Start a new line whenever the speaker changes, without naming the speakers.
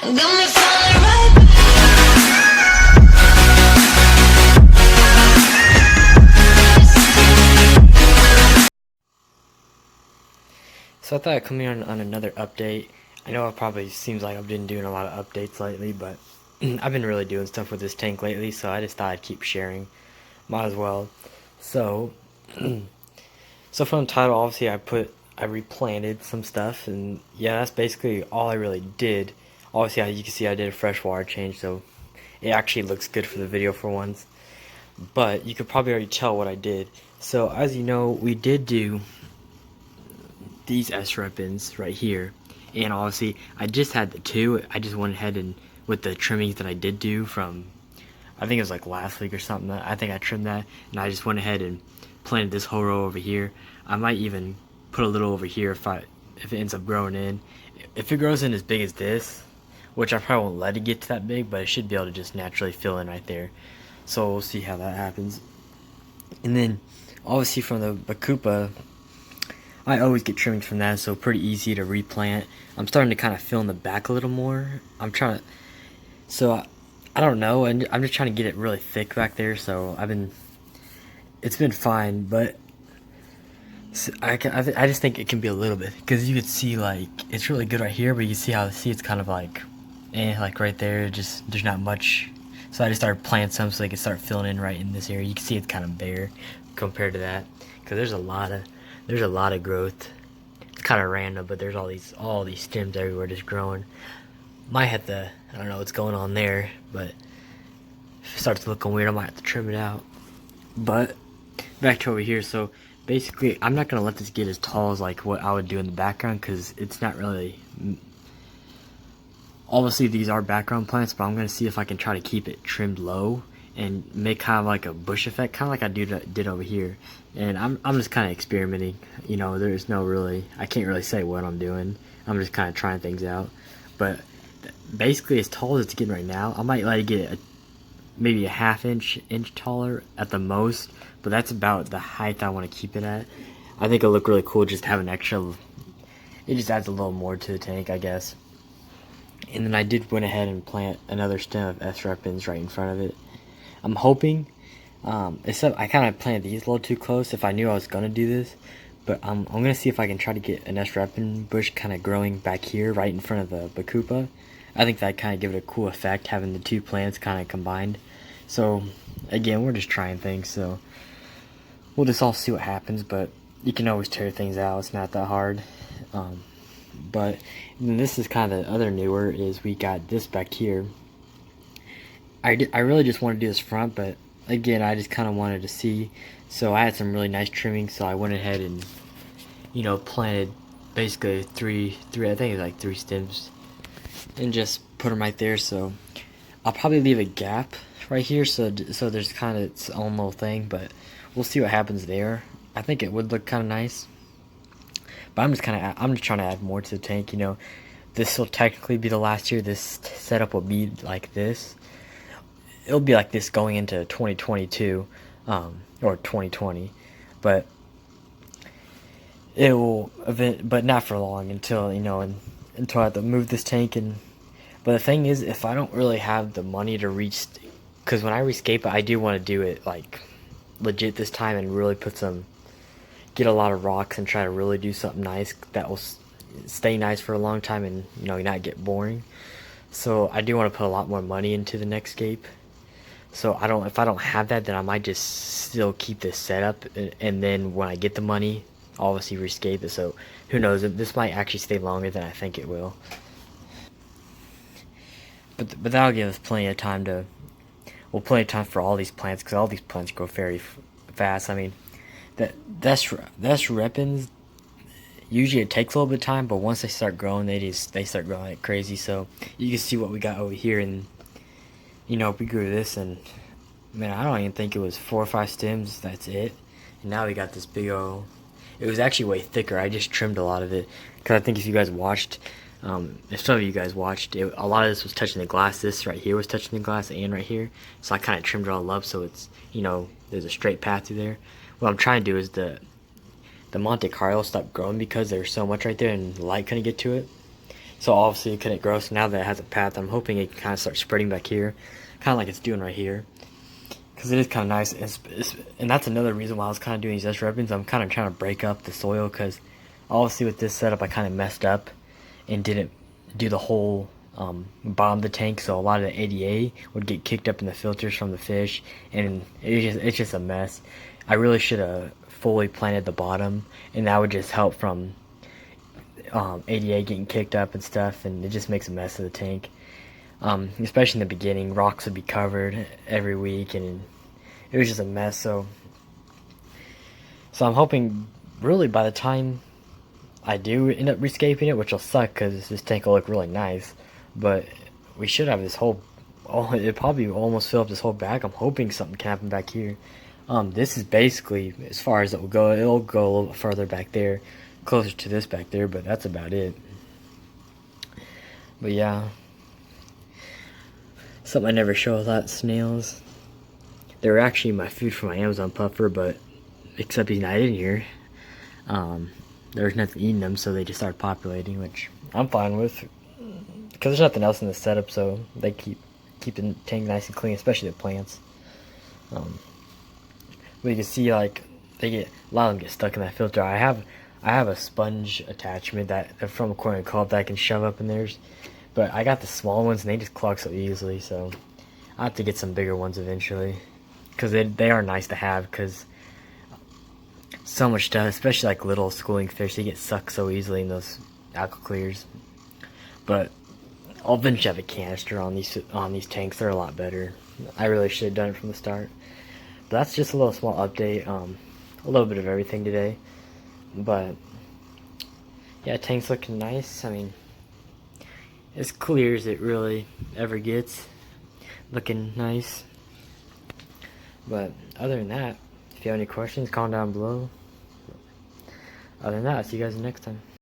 Got me falling right back.
So I thought I'd come here on another update. I know it probably seems like I've been doing a lot of updates lately, but I've been really doing stuff with this tank lately, so I just thought I'd keep sharing. Might as well. So, so from the title, obviously I replanted some stuff, and yeah, that's basically all I really did. Obviously, you can see I did a fresh water change, so it actually looks good for the video for once. But you could probably already tell what I did. So as you know, we did do these S-Repins right here, and obviously I just had the two. I just went ahead and with the trimmings that I did do from, I think it was like last week or something, I think I trimmed that, and I just went ahead and planted this whole row over here. I might even put a little over here if it ends up growing in. If it grows in as big as this, which I probably won't let it get to that big, but it should be able to just naturally fill in right there. So we'll see how that happens. And then obviously from the Bakupa, I always get trimmings from that, so pretty easy to replant. I'm starting to kind of fill in the back a little more. I'm trying to, so I don't know, and I'm just trying to get it really thick back there. So it's been fine, but I just think it can be a little bit, because you could see like it's really good right here, but you see it's kind of like, like right there, just there's not much. So I just started planting some so they could start filling in right in this area. You can see it's kind of bare compared to that, because there's a lot of growth. It's kind of random, but there's all these stems everywhere just growing. Might have to, I don't know what's going on there, but if it starts looking weird, I might have to trim it out. But back to over here. So basically, I'm not gonna let this get as tall as like what I would do in the background, because it's not really. Obviously, these are background plants, but I'm gonna see if I can try to keep it trimmed low and make kind of like a bush effect, kind of like I did over here. And I'm just kind of experimenting. You know, there's no really, I can't really say what I'm doing. I'm just kind of trying things out. But basically, as tall as it's getting right now, I might let it get maybe a half inch taller at the most. But that's about the height I want to keep it at. I think it'll look really cool just to have an extra. It just adds a little more to the tank, I guess. And then I did went ahead and plant another stem of S-Repins right in front of it. I'm hoping, except I kind of planted these a little too close if I knew I was going to do this. But I'm going to see if I can try to get an S-Repin bush kind of growing back here right in front of the Bakupa. I think that kind of give it a cool effect, having the two plants kind of combined. So, again, we're just trying things, so we'll just all see what happens. But you can always tear things out. It's not that hard. But this is kind of the other newer, is we got this back here. I really just wanted to do this front, but again, I just kind of wanted to see. So I had some really nice trimming, so I went ahead and, you know, planted basically three I think it was like 3 stems, and just put them right there. So I'll probably leave a gap right here, so there's kind of its own little thing, but we'll see what happens there. I think it would look kind of nice. But I'm just trying to add more to the tank. You know, this will technically be the last year. This setup will be like this. It'll be like this going into 2022, or 2020, but it will but not for long, until, you know, until I have to move this tank. And but the thing is, if I don't really have the money to reach, because when I rescape it, I do want to do it like legit this time and really get a lot of rocks and try to really do something nice that will stay nice for a long time and, you know, not get boring. So I do want to put a lot more money into the next scape. So if I don't have that, then I might just still keep this setup, and then when I get the money, obviously rescape it. So who knows, this might actually stay longer than I think it will. But that'll give us plenty of time plenty of time for all these plants, because all these plants grow very fast. I mean, that's Repins. Usually it takes a little bit of time, but once they start growing, they start growing like crazy. So you can see what we got over here, and, you know, we grew this, and man, I don't even think it was 4 or 5 stems. That's it. And now we got this big old. It was actually way thicker. I just trimmed a lot of it, because I think if you guys watched, if some of you guys watched, a lot of this was touching the glass. This right here was touching the glass, and right here. So I kind of trimmed it all up, so it's, you know, there's a straight path through there. What I'm trying to do is the Monte Carlo stopped growing because there's so much right there and the light couldn't get to it. So obviously it couldn't grow. So now that it has a path, I'm hoping it can kind of start spreading back here, kind of like it's doing right here. Because it is kind of nice, and that's another reason why I was kind of doing these S ribbons. I'm kind of trying to break up the soil, because obviously with this setup I kind of messed up and didn't do the whole bottom of the tank, so a lot of the ADA would get kicked up in the filters from the fish, and it's just a mess. I really should have fully planted the bottom, and that would just help from ADA getting kicked up and stuff, and it just makes a mess of the tank. Especially in the beginning, rocks would be covered every week, and it was just a mess. So I'm hoping, really, by the time I do end up rescaping it, which will suck because this tank will look really nice, but we should have this whole, it probably almost fill up this whole bag. I'm hoping something can happen back here. This is basically as far as it will go. It'll go a little further back there, closer to this back there, but that's about it. But yeah, something I never show a lot, snails. They were actually my food for my Amazon puffer, but except he's not in here. There's nothing eating them, so they just started populating, which I'm fine with, because there's nothing else in the setup, so they keep the tank nice and clean, especially the plants. But you can see, like, a lot of them get stuck in that filter. I have a sponge attachment that from Aquarium Co-op that I can shove up in theirs, but I got the small ones and they just clog so easily, so I have to get some bigger ones eventually, because they are nice to have, because so much stuff, especially like little schooling fish, they get sucked so easily in those aqua clears. But I'll eventually have a canister on these tanks. They're a lot better. I really should have done it from the start. But that's just a little small update. A little bit of everything today. But yeah, tank's looking nice. I mean, as clear as it really ever gets. Looking nice. But other than that, if you have any questions, comment down below. Other than that, I'll see you guys next time.